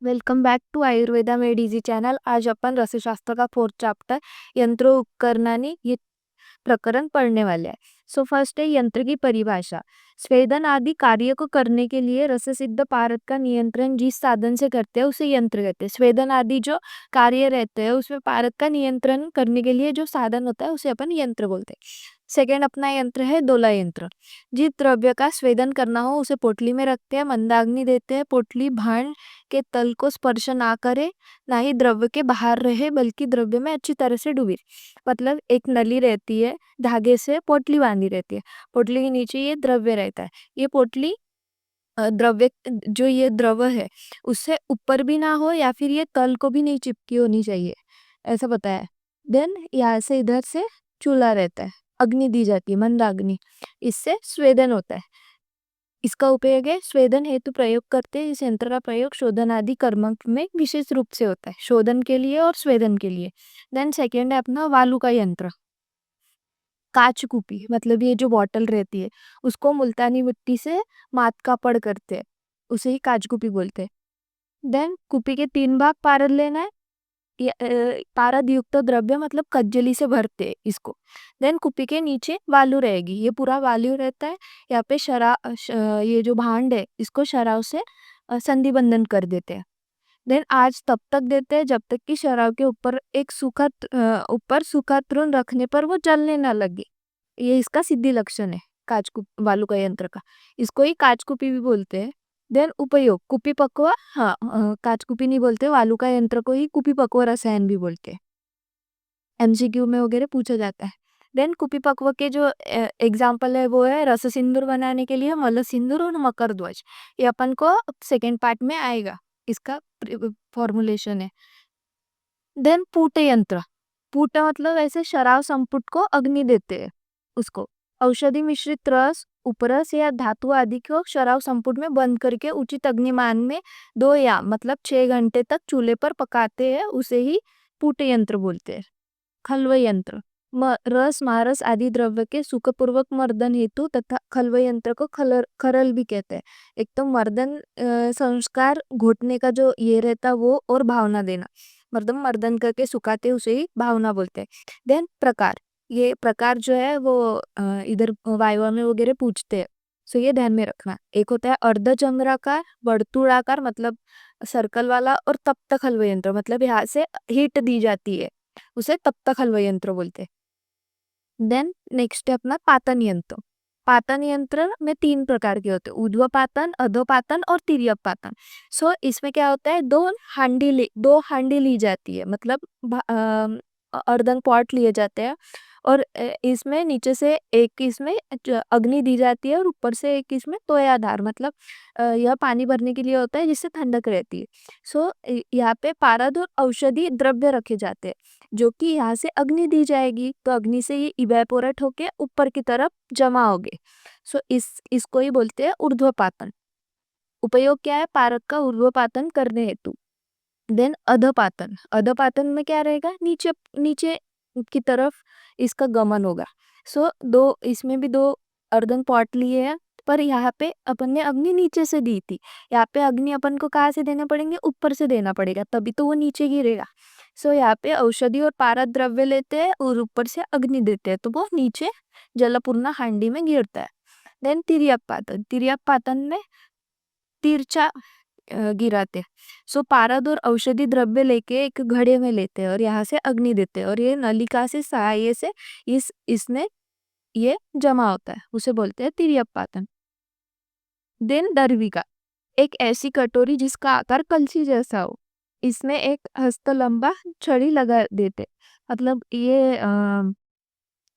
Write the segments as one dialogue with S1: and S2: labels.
S1: Welcome back to Ayurveda made easy channel. आज अपन रसशास्त्र का 4th चैप्टर यंत्र उपकरणानी ये प्रकरण पढ़ने वाले हैं. सो फर्स्ट है यंत्र की परिभाषा. स्वेदन आदि कार्य को करने के लिए रस सिद्ध पारद का नियंत्रण जिस साधन से करते हैं उसे यंत्र कहते हैं. स्वेदन आदि जो कार्य रहते हैं उसमें पारद का नियंत्रण करने के लिए जो साधन होता है उसे अपन यंत्र बोलते हैं. सेकेंड अपना यंत्र है दोला यंत्र. जिस द्रव्य का स्वेदन करना हो उसे पोटली में रखते हैं, मंदाग्नि देते हैं. पोटली भांड के तल को स्पर्श ना करे, ना ही द्रव्य के बाहर रहे, बल्कि द्रव्य में अच्छी तरह से डूबी. मतलब एक नली रहती है, धागे से पोटली बांधी रहती है, पोटली के नीचे ये द्रव्य रहता है. ये पोटली द्रव्य जो ये द्रव है उससे ऊपर भी ना हो या फिर ये तल को भी नहीं चिपकी होनी चाहिए, ऐसा बताया. देन यहाँ से इधर से चूल्हा रहता है, अग्नि दी जाती है, मंदाग्नि. इससे स्वेदन होता है. इसका उपयोग है स्वेदन हेतु प्रयोग करते हैं. इस यंत्र का प्रयोग शोधन आदि कर्म में विशेष रूप से होता है, शोधन के लिए और स्वेदन के लिए. देन सेकेंड है अपना वालू का यंत्र. काच कुपी मतलब ये जो बॉटल रहती है उसको मुल्तानी मिट्टी से मात का पड़ करते हैं, उसे ही काच कुपी बोलते हैं. देन कुपी के 3 भाग पारद लेना है. पारद युक्त द्रव्य मतलब कज्जली से भरते हैं इसको. देन कुपी के नीचे वालू रहेगी, ये पूरा वालू रहता है. यहाँ पे ये जो भांड है इसको शराब से संधि बंधन कर देते हैं. देन आज तब तक देते हैं जब तक कि शराब के ऊपर ऊपर सूखा तृण रखने पर वो जलने ना लगे. ये इसका सिद्धि लक्षण है वालू का यंत्र का. इसको ही काचकुपी भी बोलते हैं. देन उपयोग कुपी पकवा, हाँ, काचकुपी नहीं बोलते, वालू का यंत्र को ही कुपी पकवा रसायन भी बोलते हैं. एमसीक्यू में वगैरह पूछा जाता है. देन कुपी पकवा के जो एग्जाम्पल है वो है रस सिंदूर बनाने के लिए मल सिंदूर और मकर ध्वज. ये अपन को सेकेंड पार्ट में आएगा, इसका फॉर्मुलेशन है. देन पूट यंत्र. पूट मतलब ऐसे शराब संपुट को अग्नि देते हैं उसको. औषधि मिश्रित रस, उपरस या धातु आदि को शराब संपुट में बंद करके उचित अग्निमान में 2 या मतलब 6 घंटे तक चूल्हे पर पकाते हैं, उसे ही पूट यंत्र बोलते हैं. खल्व यंत्र. रस मारस आदि द्रव्य के सुखपूर्वक मर्दन हेतु तथा खल्व यंत्र को खरल भी कहते हैं. एक तो मर्दन संस्कार घोटने का जो ये रहता वो, और भावना देना, मतलब मर्दन करके सुखाते उसे ही भावना बोलते हैं. देन प्रकार. ये प्रकार जो है वो इधर वायवा में वगैरह पूछते हैं, सो ये ध्यान में रखना. एक होता है अर्धचंद्राकार, वर्तुड़ाकार मतलब सर्कल वाला, और तप्त खल्व यंत्र मतलब यहाँ से हीट दी जाती है, उसे तप्त खल्व यंत्र बोलते हैं. देन नेक्स्ट है अपना पातन यंत्र. पातन यंत्र में 3 प्रकार के होते हैं, ऊर्ध्वपातन, अधोपातन और तिर्यक पातन. सो इसमें क्या होता है, 2 हांडी ली जाती है, मतलब अर्धन पॉट लिए जाते हैं, और इसमें नीचे से एक इसमें अग्नि दी जाती है और ऊपर से एक इसमें तोयाधार, मतलब यह पानी भरने के लिए होता है जिससे ठंडक रहती है. सो यहाँ पे पारद और औषधि द्रव्य रखे जाते हैं, जो कि यहाँ से अग्नि दी जाएगी तो अग्नि से ये इवेपोरेट होके ऊपर की तरफ जमा होगे. सो इसको ही बोलते हैं ऊर्ध्वपातन. उपयोग क्या है, पारद का ऊर्ध्वपातन करने हेतु. देन अधपातन. अधपातन में क्या रहेगा, नीचे नीचे की तरफ इसका गमन होगा. सो इसमें भी 2 अर्धन पॉट लिए हैं, पर यहाँ पे अपन ने अग्नि नीचे से दी थी, यहाँ पे अग्नि अपन को कहाँ से देना पड़ेंगे, ऊपर से देना पड़ेगा, तभी तो वो नीचे गिरेगा. सो यहाँ पे औषधि और पारद द्रव्य लेते हैं और ऊपर से अग्नि देते हैं, तो वो नीचे जलपूर्ण हांडी में गिरता है. देन तिर्यक पातन. तिर्यक पातन में तिरछा गिराते हैं. सो पारद और औषधि द्रव्य लेके एक घड़े में लेते हैं और यहाँ से अग्नि देते हैं, और ये नलिका से सहाय से इसमें ये जमा होता है, उसे बोलते हैं तिर्यक पातन. देन दर्विका. एक ऐसी कटोरी जिसका आकार कलछी जैसा हो, इसमें एक हस्त लंबा छड़ी लगा देते. मतलब ये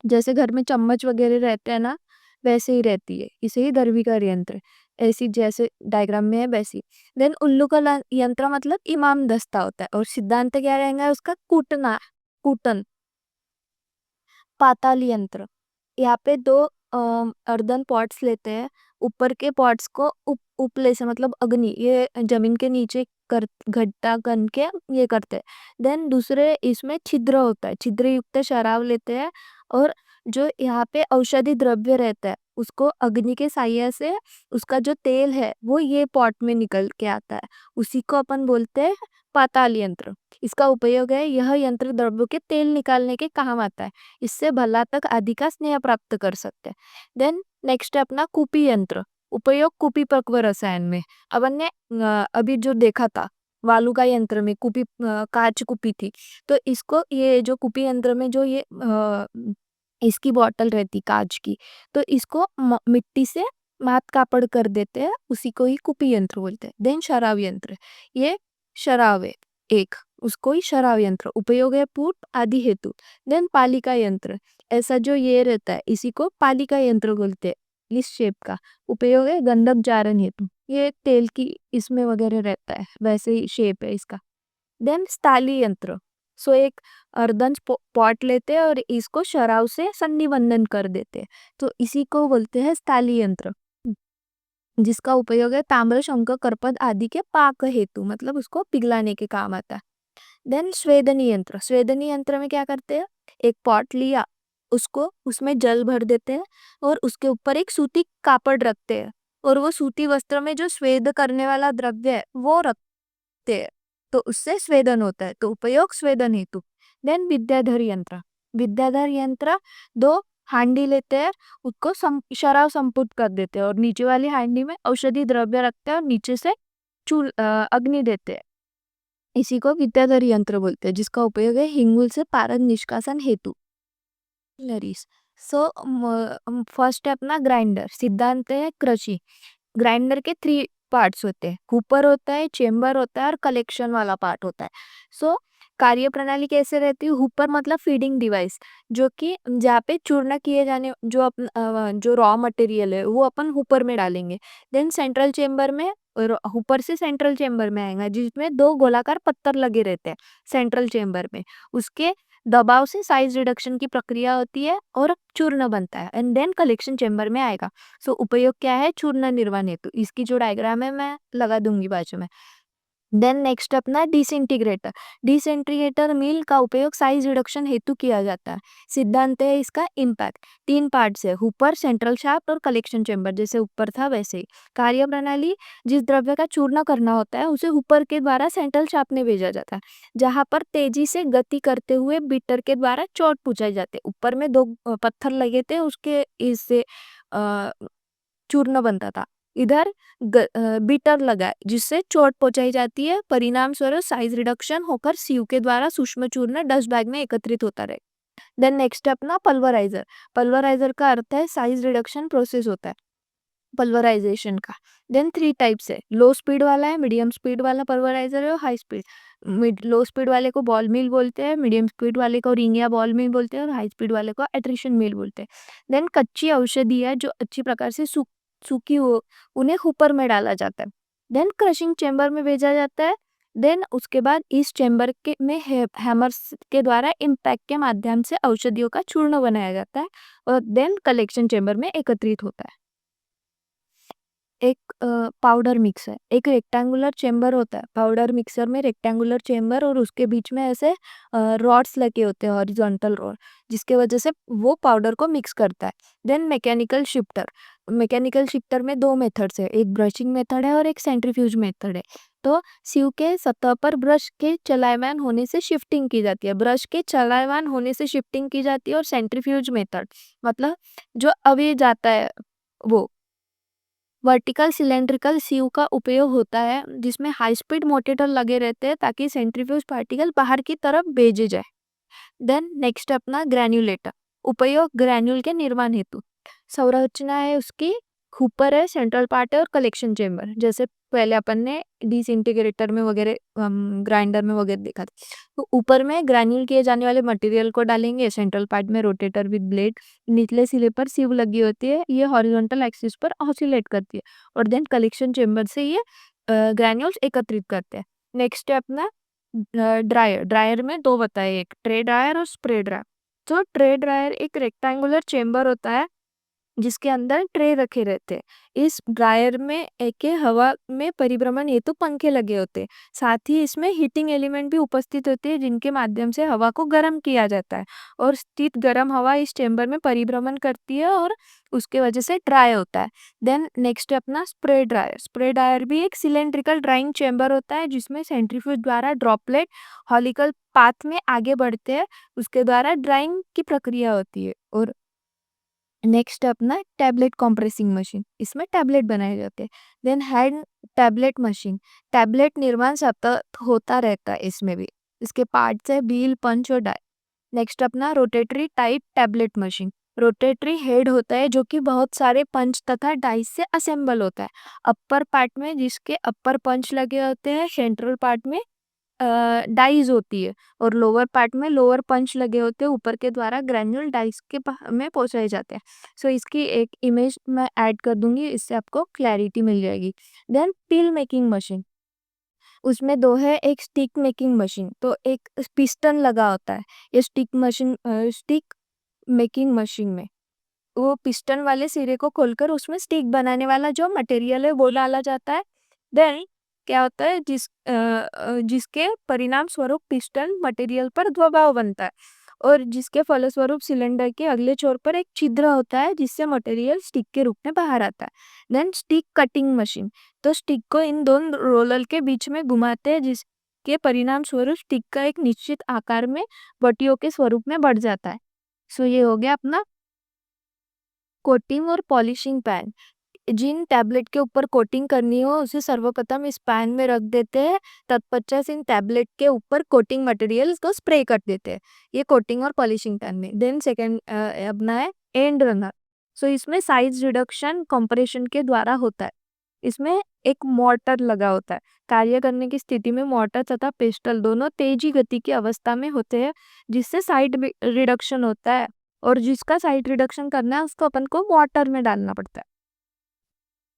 S1: जैसे घर में चम्मच वगैरह रहते हैं ना, वैसे ही रहती है, इसे ही दर्विका यंत्र, ऐसी जैसे डायग्राम में है वैसी. देन उल्लू का यंत्र मतलब इमाम दस्ता होता है, और सिद्धांत क्या रहेगा उसका, कूटन. पाताल यंत्र. यहाँ पे 2 अर्धन पॉट्स लेते हैं, ऊपर के पॉट्स को उपले से मतलब अग्नि ये जमीन के नीचे कर घट्टा कन के ये करते हैं. देन दूसरे इसमें छिद्र होता है, छिद्र युक्त शराब लेते हैं, और जो यहाँ पे औषधि द्रव्य रहता है उसको अग्नि के साहाय्य से उसका जो तेल है वो ये पॉट में निकल के आता है, उसी को अपन बोलते हैं पाताल यंत्र। इसका उपयोग है, यह यंत्र द्रव्यों के तेल निकालने के काम आता है, इससे भला तक आदि का स्नेह प्राप्त कर सकते हैं। देन नेक्स्ट है अपना कूपी यंत्र। उपयोग कूपी पक्व रसायन में। अपन ने अभी जो देखा था वालू का यंत्र में कूपी, कांच कूपी थी, तो इसको ये जो कूपी यंत्र में जो ये इसकी बॉटल रहती कांच की, तो इसको मिट्टी से मात कापड़ कर देते हैं, उसी को ही कूपी यंत्र बोलते हैं। देन शराब यंत्र, ये शराब है एक, उसको ही शराब यंत्र। उपयोग है पूट आदि हेतु। देन पालिका यंत्र, ऐसा जो ये रहता है इसी को पालिका यंत्र बोलते हैं, इस शेप का। उपयोग है गंधक जारन हेतु, ये तेल की इसमें वगैरह रहता है, वैसे ही शेप है इसका। देन स्थाली यंत्र, सो एक अर्धंज पॉट लेते हैं और इसको शराब से संनिबंधन कर देते हैं, तो इसी को बोलते हैं स्थाली यंत्र, जिसका उपयोग है ताम्र शंख कर्पद आदि के पाक हेतु, मतलब उसको पिघलाने के काम आता है। देन स्वेदनी यंत्र। स्वेदनी यंत्र में क्या करते हैं, एक पॉट लिया, उसको उसमें जल भर देते हैं और उसके ऊपर एक सूती कापड़ रखते हैं, और वो सूती वस्त्र में जो स्वेद करने वाला द्रव्य है वो रखते हैं, तो उससे स्वेदन होता है, तो उपयोग स्वेदन हेतु। देन विद्याधर यंत्र। विद्याधर यंत्र, दो हांडी लेते हैं, उसको शराब संपुट कर देते हैं और नीचे वाली हांडी में औषधि द्रव्य रखते हैं और नीचे से अग्नि देते हैं, इसी को विद्याधर यंत्र बोलते हैं, जिसका उपयोग है हिंगुल से पारद निष्कासन हेतु। नरीस। सो फर्स्ट है अपना ग्राइंडर। सिद्धांत है कृषि। ग्राइंडर के 3 पार्ट्स होते हैं, हुपर होता है, चेंबर होता है और कलेक्शन वाला पार्ट होता है। सो कार्य प्रणाली कैसे रहती है, हुपर मतलब फीडिंग डिवाइस, जो कि जहाँ पे चूर्ण किए जाने जो रॉ मटेरियल है वो अपन हुपर में डालेंगे। देन सेंट्रल चेंबर में, हुपर से सेंट्रल चेंबर में आएगा, जिसमें 2 गोलाकार पत्थर लगे रहते हैं सेंट्रल चेंबर में, उसके दबाव से साइज रिडक्शन की प्रक्रिया होती है और चूर्ण बनता है, एंड देन कलेक्शन चेंबर में आएगा। सो उपयोग क्या है, चूर्ण निर्माण हेतु। इसकी जो डायग्राम है मैं लगा दूंगी बाजू में। देन नेक्स्ट अपना डिसइंटीग्रेटर। डिसइंटीग्रेटर मिल का उपयोग साइज रिडक्शन हेतु किया जाता है। सिद्धांत है इसका इम्पैक्ट। 3 पार्ट्स है, ऊपर, सेंट्रल शाफ्ट और कलेक्शन चेंबर, जैसे ऊपर था वैसे ही। कार्य प्रणाली, जिस द्रव्य का चूर्ण करना होता है उसे ऊपर के द्वारा सेंट्रल शाफ्ट में भेजा जाता है, जहां पर तेजी से गति करते हुए बीटर के द्वारा चोट पहुंचाई जाती है। ऊपर में 2 पत्थर लगे थे, उसके इससे चूर्ण बनता था, इधर बीटर लगा है, जिससे चोट पहुंचाई जाती है, परिणाम स्वरूप साइज रिडक्शन होकर सीयू के द्वारा सूक्ष्म चूर्ण डस्ट बैग में एकत्रित होता रहे। देन नेक्स्ट अपना पल्वराइजर। पल्वराइजर का अर्थ है साइज रिडक्शन प्रोसेस होता है पल्वराइजेशन का। देन 3 टाइप्स है, लो स्पीड वाला है, मीडियम स्पीड वाला पल्वराइजर है और हाई स्पीड। लो स्पीड वाले को बॉल मिल बोलते हैं, मीडियम स्पीड वाले को रिंग या बॉल मिल बोलते हैं और हाई स्पीड वाले को एट्रिशन मिल बोलते हैं। देन कच्ची औषधि है जो अच्छी प्रकार से सूखी हो, उन्हें हुपर में डाला जाता है, देन क्रशिंग चेंबर में भेजा जाता है। देन उसके बाद इस चेंबर के में हैमर्स के द्वारा इम्पैक्ट के माध्यम से औषधियों का चूर्ण बनाया जाता है और देन कलेक्शन चेंबर में एकत्रित होता है। एक पाउडर मिक्सर, एक रेक्टेंगुलर चेंबर होता है। पाउडर मिक्सर में रेक्टेंगुलर चेंबर और उसके बीच में ऐसे रॉड्स लगे होते हैं, हॉरिजॉन्टल रॉड, जिसके वजह से वो पाउडर को मिक्स करता है। Then mechanical shifter. Mechanical shifter में 2 मेथड्स है, एक ब्रशिंग मेथड है और एक सेंट्रीफ्यूज मेथड है। तो सीव के सतह पर ब्रश के चलायमान होने से शिफ्टिंग की जाती है, ब्रश के चलायमान होने से शिफ्टिंग की जाती है। और सेंट्रीफ्यूज मेथड मतलब जो अभी जाता है वो वर्टिकल सिलेंड्रिकल सीव का उपयोग होता है, जिसमें हाई स्पीड मोटेटर लगे रहते हैं ताकि सेंट्रीफ्यूज पार्टिकल बाहर की तरफ भेजे जाए। देन नेक्स्ट अपना ग्रैन्युलेटर। उपयोग ग्रैन्यूल के निर्माण हेतु। संरचना है उसकी, हुपर है, सेंट्रल पार्ट है और कलेक्शन चेंबर, जैसे पहले अपन ने डिसइंटीग्रेटर में वगैरह, ग्राइंडर में वगैरह देखा था। तो ऊपर में ग्रैन्यूल किए जाने वाले मटेरियल को डालेंगे, सेंट्रल पार्ट में रोटेटर विद ब्लेड, निचले सिरे पर सीव लगी होती है, ये हॉरिजॉन्टल एक्सिस पर ऑसिलेट करती है और देन कलेक्शन चेंबर से ये ग्रैन्यूल्स एकत्रित करते हैं। नेक्स्ट है अपना ड्रायर। ड्रायर में 2 बताए, एक ट्रे ड्रायर और स्प्रे ड्रायर। तो ट्रे ड्रायर एक रेक्टेंगुलर चेंबर होता है जिसके अंदर ट्रे रखे रहते हैं। इस ड्रायर में एक हवा में परिभ्रमण हेतु पंखे लगे होते हैं। साथ ही इसमें हीटिंग एलिमेंट भी उपस्थित होते हैं, जिनके माध्यम से हवा को गर्म किया जाता है और स्थित गर्म हवा इस चेंबर में परिभ्रमण करती है और उसके वजह से ड्राई होता है। देन नेक्स्ट है अपना स्प्रे ड्रायर। स्प्रे ड्रायर भी एक सिलेंड्रिकल ड्राइंग चेंबर होता है, जिसमें सेंट्रीफ्यूज द्वारा ड्रॉपलेट हॉलिकल पाथ में आगे बढ़ते हैं, उसके द्वारा ड्राइंग की प्रक्रिया होती है। और नेक्स्ट अपना टैबलेट कंप्रेसिंग मशीन, इसमें टैबलेट बनाए जाते हैं। Then hand tablet machine, tablet निर्माण सतत होता रहता है इसमें भी। इसके पार्ट्स है व्हील, पंच और डाई। नेक्स्ट अपना rotary type tablet machine, rotary head होता है जो कि बहुत सारे पंच तथा डाइस से असेंबल होता है। अपर पार्ट में जिसके अपर पंच लगे होते हैं, सेंट्रल पार्ट में डाइज होती है और लोअर पार्ट में लोअर पंच लगे होते हैं, ऊपर के द्वारा ग्रैन्युल डाइस के में पहुंचाए जाते हैं। सो इसकी एक इमेज मैं ऐड कर दूंगी, इससे आपको क्लैरिटी मिल जाएगी। देन पील मेकिंग मशीन, उसमें दो है, एक स्टिक मेकिंग मशीन, तो एक पिस्टन लगा होता है। ये स्टिक मेकिंग मशीन में वो पिस्टन वाले सिरे को खोलकर उसमें स्टिक बनाने वाला जो मटेरियल है वो डाला जाता है। देन क्या होता है, जिसके परिणाम स्वरूप पिस्टन मटेरियल पर दबाव बनता है और जिसके फलस्वरूप सिलेंडर के अगले छोर पर एक छिद्र होता है, जिससे मटेरियल स्टिक के रूप में बाहर आता है। देन स्टिक कटिंग मशीन, तो स्टिक को इन दोनों रोलर के बीच में घुमाते हैं, जिसके परिणाम स्वरूप स्टिक का एक निश्चित आकार में बटियों के स्वरूप में बढ़ जाता है। सो ये हो गया अपना कोटिंग और पॉलिशिंग पैन। जिन टैबलेट के ऊपर कोटिंग करनी हो उसे सर्वप्रथम इस पैन में रख देते हैं, तत्पश्चात इन टैबलेट के ऊपर कोटिंग मटेरियल को स्प्रे कर देते हैं। ये कोटिंग और पॉलिशिंग पैन में। देन सेकंड अपना है एंड रनर। सो इसमें साइज रिडक्शन कंप्रेशन के द्वारा होता है। इसमें एक मोटर लगा होता है। कार्य करने की स्थिति में मोटर तथा पिस्टल दोनों तेजी गति की अवस्था में होते हैं, जिससे साइड रिडक्शन होता है और जिसका साइड रिडक्शन करना है उसको अपन को मोटर में डालना पड़ता है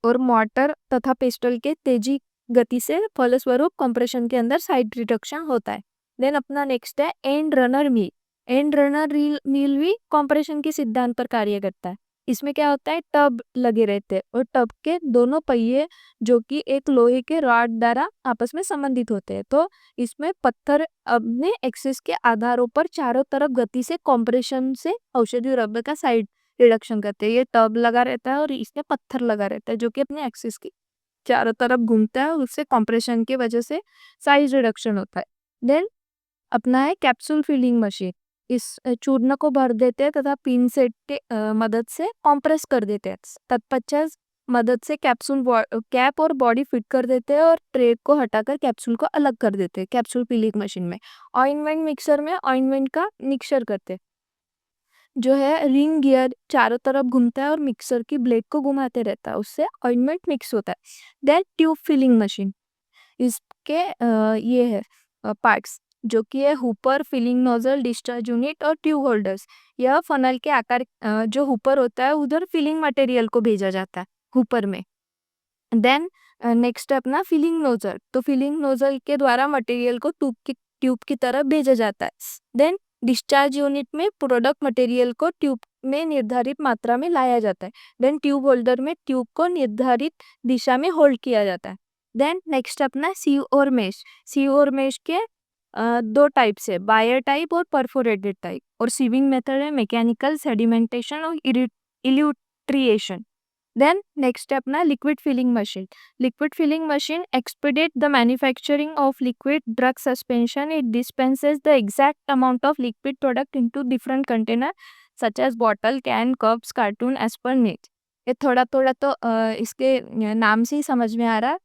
S1: और मोटर तथा पिस्टल के तेजी गति से फलस्वरूप कंप्रेशन के अंदर साइड रिडक्शन होता है। देन अपना नेक्स्ट है end runner mill. End runner mill भी कंप्रेशन के सिद्धांत पर कार्य करता है। इसमें क्या होता है, टब लगे रहते हैं और टब के दोनों पहिए जो कि एक लोहे के रॉड द्वारा आपस में संबंधित होते हैं। तो इसमें पत्थर अपने एक्सिस के आधारों पर चारों तरफ गति से कंप्रेशन से औषधि रबर का साइड रिडक्शन करते हैं। ये टब लगा रहता है और इसमें पत्थर लगा रहता है जो कि अपने एक्सिस के चारों तरफ घूमता है और उससे कंप्रेशन की वजह से साइज रिडक्शन होता है। देन अपना है कैप्सूल फिलिंग मशीन। इस चूर्ण को भर देते हैं तथा पिन सेट के मदद से कंप्रेस कर देते हैं। तत्पश्चात मदद से कैप और बॉडी फिट कर देते हैं और ट्रे को हटाकर कैप्सूल को अलग कर देते हैं कैप्सूल फिलिंग मशीन में। ऑइंटमेंट मिक्सर में ऑइंटमेंट का मिक्सर करते हैं, जो है रिंग गियर चारों तरफ घूमता है और मिक्सर की ब्लेड को घुमाते रहता है, उससे ऑइंटमेंट मिक्स होता है। देन ट्यूब फिलिंग मशीन, इसके ये है पार्ट्स जो कि है hopper, filling nozzle, discharge unit और ट्यूब होल्डर्स। यह फनल के आकार जो हुपर होता है उधर फिलिंग मटेरियल को भेजा जाता है हुपर में। देन नेक्स्ट अपना फिलिंग नोजल, तो फिलिंग नोजल के द्वारा मटेरियल को ट्यूब की तरफ भेजा जाता है। देन डिस्चार्ज यूनिट में प्रोडक्ट मटेरियल को ट्यूब में निर्धारित मात्रा में लाया जाता है। देन ट्यूब होल्डर में ट्यूब को निर्धारित दिशा में होल्ड किया जाता है। देन नेक्स्ट अपना सीव और मेश। सीव और मेश के दो टाइप से, बायर टाइप और परफोरेटेड टाइप। और सीविंग मेथड है मैकेनिकल, सेडिमेंटेशन और इल्यूट्रिएशन। देन नेक्स्ट है अपना liquid filling machine. Liquid filling machine expedite the manufacturing of liquid drug suspension. It dispenses the exact amount of liquid product into different container such as bottle, can, cups, cartoon as per need. ये थोड़ा थोड़ा तो इसके नाम से ही समझ में आ रहा है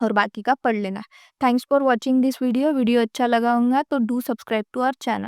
S1: और बाकी का पढ़ लेना। Thanks for watching this video. Video अच्छा लगा होगा तो do subscribe to our channel.